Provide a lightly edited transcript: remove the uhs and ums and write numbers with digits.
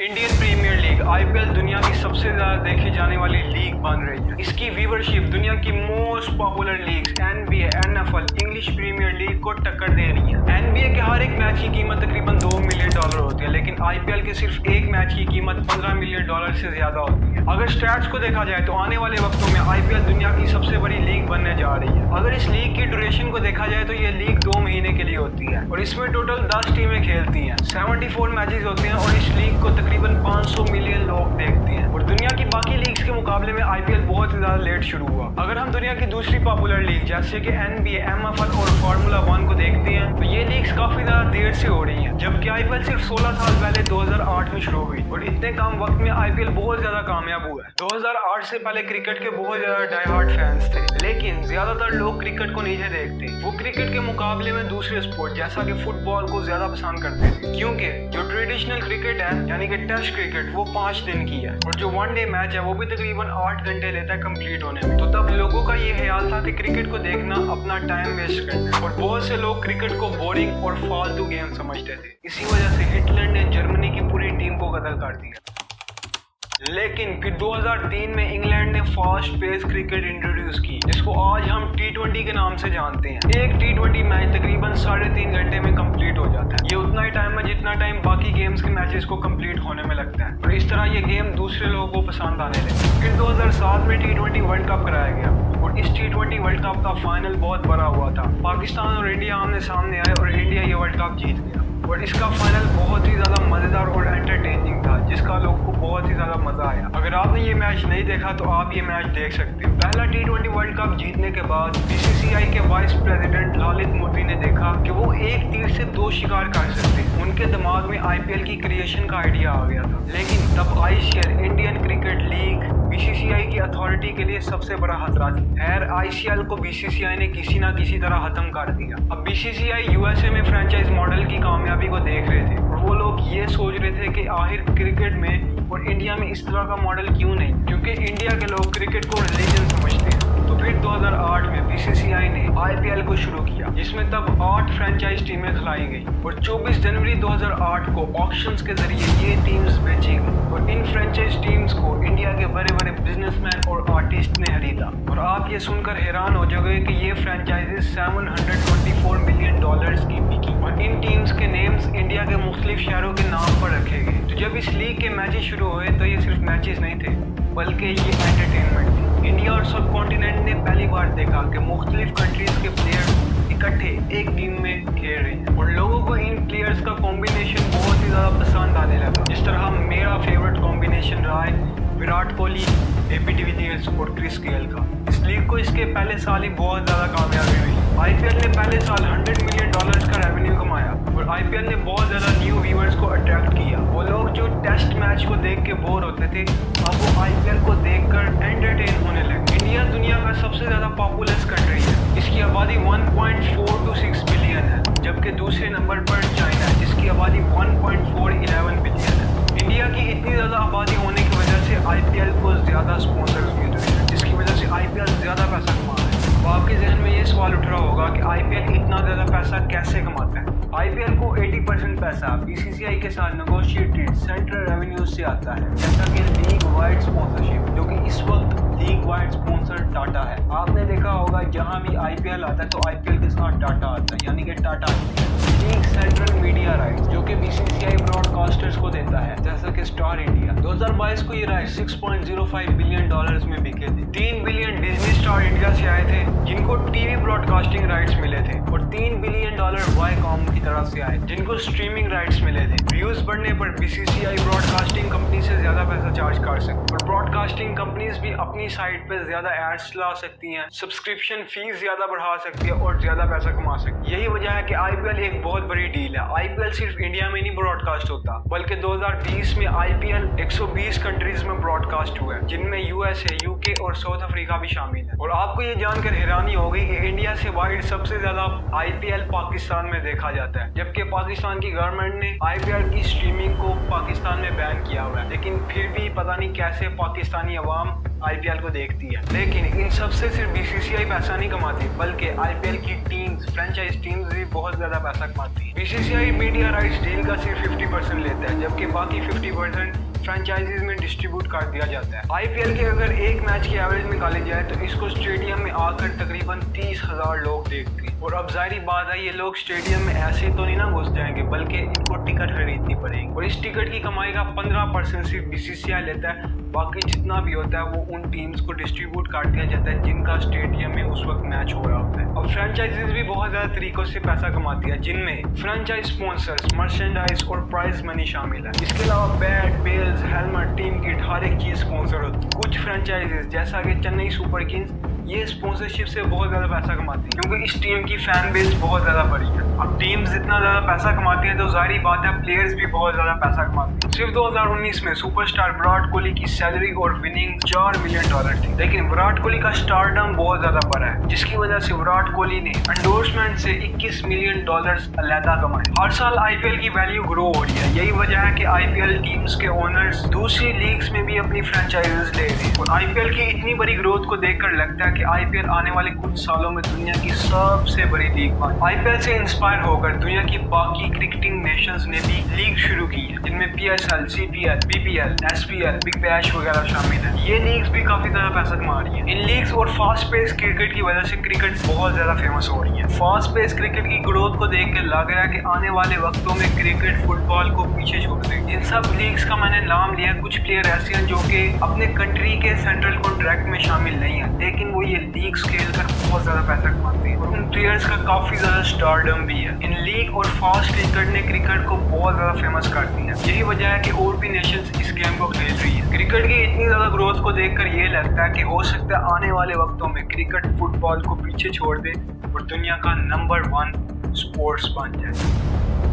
Indian premiere league IPL दुनिया की सबसे ज्यादा देखी जाने वाली लीग बन रही है। इसकी व्यूवरशिप दुनिया की most popular leagues NBA, NFL, English Premier League को टक्कर दे रही है। एनबीए के हर एक मैच की कीमत तकरीबन $2 मिलियन होती है, लेकिन आईपीएल के सिर्फ एक मैच की कीमत $15 मिलियन से ज्यादा होती है। अगर स्टैट्स को देखा जाए तो आने वाले वक्तों में आईपीएल दुनिया की सबसे बड़ी लीग बनने जा रही है। अगर इस लीग की ड्यूरेशन को देखा जाए तो ये लीग 2 महीने के लिए होती है और इसमें टोटल 10 टीमें खेलती हैं। 74 मैचेस होते हैं और इस लीग को तकरीबन 500 मिलियन लोग देखते हैं। और दुनिया की बाकी लीग्स के मुकाबले में आईपीएल बहुत ज्यादा लेट शुरू हुआ। अगर हम दुनिया की दूसरी पॉपुलर लीग जैसे कि एनबीए, एमएफएल और फार्मूला 1 को देखते हैं तो ये लीग्स काफी ज्यादा देर से हो रही हैं, जबकि आईपीएल सिर्फ 16 साल पहले 2008 में शुरू हुई और इतने कम वक्त में आईपीएल बहुत ज्यादा कामयाब हुआ है। 2008 से पहले क्रिकेट के बहुत ज्यादा डाई हार्ड फैंस थे, लेकिन ज्यादातर लोग क्रिकेट को नहीं देखते। वो क्रिकेट के मुकाबले में दूसरे स्पोर्ट जैसा कि फुटबॉल को ज्यादा पसंद करते थे, क्योंकि जो ट्रेडिशनल क्रिकेट है यानी कि टेस्ट क्रिकेट वो 5 दिन की है और जो वनडे मैच है वो भी तकरीबन 8 घंटे लेता है कंप्लीट होने में। तो तब लोगों का ये ख्याल था कि क्रिकेट को देखना अपना टाइम वेस्ट करना है और बहुत से लोग क्रिकेट को बोरिंग और फालतू गेम समझते थे। इसी वजह से हिटलर ने जर्मनी की पूरी टीम को कत्ल कर दिया। लेकिन फिर 2003 में इंग्लैंड ने फास्ट पेस क्रिकेट इंट्रोड्यूस की, जिसको आज हम T20 के नाम से जानते हैं। एक T20 मैच तकरीबन 3.5 घंटे में कंप्लीट हो जाता है। ये उतना ही टाइम है जितना टाइम बाकी गेम्स के मैचेस को कंप्लीट होने में लगता है और इस तरह ये गेम दूसरे लोगों को पसंद आने लगे। फिर 2007 में T20 वर्ल्ड कप कराया गया और इस T20 वर्ल्ड कप का फाइनल बहुत बड़ा हुआ था। पाकिस्तान और इंडिया आमने सामने आए और इंडिया ये वर्ल्ड कप जीत गया और इसका फाइनल बहुत ही ज्यादा मजेदार और एंटरटेनिंग था, जिसका लोगों को बहुत ही ज्यादा मजा आया। अगर आपने ये मैच नहीं देखा तो आप ये मैच देख सकते हो। पहला T20 वर्ल्ड कप जीतने के बाद बीसीसीआई के वाइस प्रेसिडेंट ललित मोदी ने देखा कि वो एक तीर से 2 शिकार कर सकते हैं। उनके दिमाग में आईपीएल की क्रिएशन का आइडिया आ गया था, लेकिन तब ICL Indian cricket league BCCI की अथॉरिटी के लिए सबसे बड़ा खतरा था। खैर आईसीएल को बीसीसीआई ने किसी ना किसी तरह खत्म कर दिया। अब बीसीसीआई यूएसए में फ्रेंचाइज मॉडल की कामयाबी को देख रहे थे और वो लोग ये सोच रहे थे कि आखिर क्रिकेट में और इंडिया में इस तरह का मॉडल क्यों नहीं, क्योंकि इंडिया के लोग क्रिकेट को रिलीजन समझते हैं। तो फिर 2008 में बीसीसीआई ने आईपीएल को शुरू किया, जिसमें तब 8 फ्रेंचाइज टीमें खिलाई गई और 24 जनवरी 2008 को ऑक्शंस के जरिए ये टीम्स बेची गई और इन फ्रेंचाइज टीम्स को इंडिया के बड़े बड़े बिजनेसमैन और आर्टिस्ट ने खरीदा। और आप ये सुनकर हैरान हो जाओगे कि ये फ्रेंचाइजेस $724 मिलियन की बिकी और इन टीम्स के नेम्स इंडिया के मुख्तलिफ शहरों के नाम पर रखे गए। तो जब इस लीग के मैचेस शुरू हुए तो ये सिर्फ मैचेस नहीं थे, बल्कि ये एंटरटेनमेंट थी। इंडिया और सब कॉन्टिनेंट ने पहली बार देखा कि मुख्तलिफ कंट्रीज के प्लेयर्स इकट्ठे एक टीम में खेल रहे हैं और लोगों को इन प्लेयर्स का कॉम्बिनेशन बहुत ही ज़्यादा पसंद आने लगा। जिस तरह मेरा फेवरेट कॉम्बिनेशन रहा है विराट कोहली, एबी डिविलियर्स और क्रिस गेल का। इस लीग को इसके पहले साल ही बहुत ज़्यादा कामयाबी हुई। आईपीएल ने पहले साल $100 मिलियन का रेवेन्यू कमाया और आईपीएल ने बहुत ज़्यादा न्यू व्यूअर्स को अट्रैक्ट किया। वो लोग जो टेस्ट मैच को देख के बोर होते थे, अब वो आईपीएल को देखकर एंटरटेन होने लगे। इंडिया दुनिया का सबसे ज़्यादा पॉपुलस कंट्री है। इसकी आबादी 1.426 बिलियन है, जबकि दूसरे नंबर पर चाइना है जिसकी आबादी 1.411 बिलियन है। इंडिया की इतनी ज़्यादा आबादी होने की वजह से आईपीएल को ज़्यादा स्पॉन्सर्स मिल रहे हैं, जिसकी वजह से आईपीएल ज़्यादा पैसा कमा रहा है। तो आपके जहन में ये सवाल उठ रहा होगा कि आईपीएल इतना ज़्यादा पैसा कैसे कमाता है। आईपीएल को 80% पैसा बीसीसीआई के साथ नेगोशिएटेड सेंट्रल रेवेन्यू से आता है, जैसा कि लीग वाइड स्पॉन्सरशिप, जो कि इस वक्त लीग वाइड स्पॉन्सर टाटा है। आपने देखा होगा जहां भी आईपीएल आता है तो आईपीएल के साथ टाटा आता है, यानी कि Tata league central media rights, जो कि बीसीसीआई ब्रॉडकास्टर्स को देता है, जैसा कि स्टार इंडिया। 2022 को ये राइट्स $6.05 बिलियन में बिके थे। 3 बिलियन डिज्नी स्टार इंडिया से आए थे, जिनको टीवी ब्रॉडकास्टिंग राइट्स मिले थे, और $3 बिलियन वाईकॉम की तरफ से आए, जिनको स्ट्रीमिंग राइट्स मिले थे। व्यूज बढ़ने पर बीसीसीआई ब्रॉडकास्टिंग कंपनी से ज्यादा पैसा चार्ज कर सकती है और ब्रॉडकास्टिंग कंपनीज भी अपनी साइट पे ज्यादा एड्स ला सकती हैं, सब्सक्रिप्शन फीस ज्यादा बढ़ा सकती है और ज्यादा पैसा कमा सकती है। यही वजह है कि आईपीएल एक बहुत बड़ी डील है। आईपीएल सिर्फ इंडिया में नहीं ब्रॉडकास्ट होता, बल्कि 2020 में आईपीएल 120 कंट्रीज में ब्रॉडकास्ट हुआ है, जिनमें यूएसए, यूके और साउथ अफ्रीका भी शामिल है। और आपको ये जानकर हैरानी होगी कि इंडिया से वाइड सबसे ज्यादा आईपीएल पाकिस्तान में देखा जाता है, जबकि पाकिस्तान की गवर्नमेंट ने आईपीएल की स्ट्रीमिंग को पाकिस्तान में बैन किया हुआ है, लेकिन फिर भी पता नहीं कैसे पाकिस्तानी अवाम आईपीएल को देखती है। लेकिन इन सबसे सिर्फ बीसीसीआई पैसा नहीं कमाती, बल्कि आईपीएल की टीम्स, फ्रेंचाइज टीम्स भी बहुत ज्यादा पैसा कमाती है। बीसीसीआई मीडिया राइट्स डील का सिर्फ 50% लेता है, जबकि बाकी 50% फ्रेंचाइजीज में डिस्ट्रीब्यूट कर दिया जाता है। आईपीएल के अगर एक मैच की एवरेज निकाली जाए तो इसको स्टेडियम में आकर तकरीबन 30,000 लोग देखते हैं। और अब जाहिर बात है, ये लोग स्टेडियम में ऐसे तो नहीं ना घुस जाएंगे, बल्कि इनको टिकट खरीदनी पड़ेगी। और इस टिकट की कमाई का 15% सिर्फ बीसीसीआई लेता है, बाकी जितना भी होता है वो उन टीम्स को डिस्ट्रीब्यूट कर दिया जाता है जिनका स्टेडियम में उस वक्त मैच हो रहा होता है। अब फ्रेंचाइजीज भी बहुत ज्यादा तरीकों से पैसा कमाती है, जिनमें फ्रेंचाइज स्पॉन्सर्स, मर्चेंडाइज और प्राइज मनी शामिल है। इसके अलावा bat, bells, helmet, team kit, हर एक चीज स्पॉन्सर होती है। कुछ फ्रेंचाइजीज जैसा कि चेन्नई सुपर किंग्स, ये स्पॉन्सरशिप से बहुत ज्यादा पैसा कमाती है, क्योंकि इस टीम की फैन बेस बहुत ज्यादा बड़ी है। अब टीम्स इतना ज्यादा पैसा कमाती है तो जाहिर बात है प्लेयर्स भी बहुत ज्यादा पैसा कमाते हैं। सिर्फ 2019 में सुपरस्टार विराट कोहली की सैलरी और विनिंग $4 मिलियन थी। लेकिन विराट कोहली का स्टारडम बहुत ज्यादा बड़ा है, जिसकी वजह से विराट कोहली ने एंडोर्समेंट से $21 मिलियन अलहदा कमाए। हर साल आईपीएल की वैल्यू ग्रो हो रही है। यही वजह है कि आईपीएल टीम्स के ओनर्स दूसरी लीग्स में भी अपनी फ्रेंचाइजीज ले रहे हैं। और आईपीएल की इतनी बड़ी ग्रोथ को देखकर लगता है कि आईपीएल आने वाले कुछ सालों में दुनिया की सबसे बड़ी लीग बने। आईपीएल से इंस्पायर होकर दुनिया की बाकी क्रिकेटिंग नेशंस ने भी लीग शुरू की है, जिनमें PSL, CPL, BPL, SPL, big bash वगैरह शामिल है। ये लीग्स भी काफी ज्यादा पैसा कमा रही है। इन लीग्स और फास्ट पेस क्रिकेट की वजह से क्रिकेट बहुत ज्यादा फेमस हो रही है। फास्ट पेस क्रिकेट की ग्रोथ को देख के लग रहा है कि आने वाले वक्तों में क्रिकेट फुटबॉल को पीछे छोड़ देगी। इन सब लीग्स का मैंने नाम लिया। कुछ प्लेयर ऐसे हैं जो कि अपने कंट्री के सेंट्रल कॉन्ट्रैक्ट में शामिल नहीं है, लेकिन वो ये लीग्स खेल कर बहुत ज्यादा पैसा कमाते हैं। और उन प्लेयर्स का काफी ज्यादा स्टारडम भी है। इन लीग और फास्ट क्रिकेट ने क्रिकेट को बहुत ज्यादा फेमस कर दिया। यही वजह है कि और भी नेशंस इस गेम को खेल रही है। क्रिकेट की इतनी ज्यादा ग्रोथ को देखकर ये लगता है कि हो सकता है आने वाले वक्तों में क्रिकेट फुटबॉल को पीछे छोड़ दे और दुनिया का नंबर 1 स्पोर्ट्स बन जाए।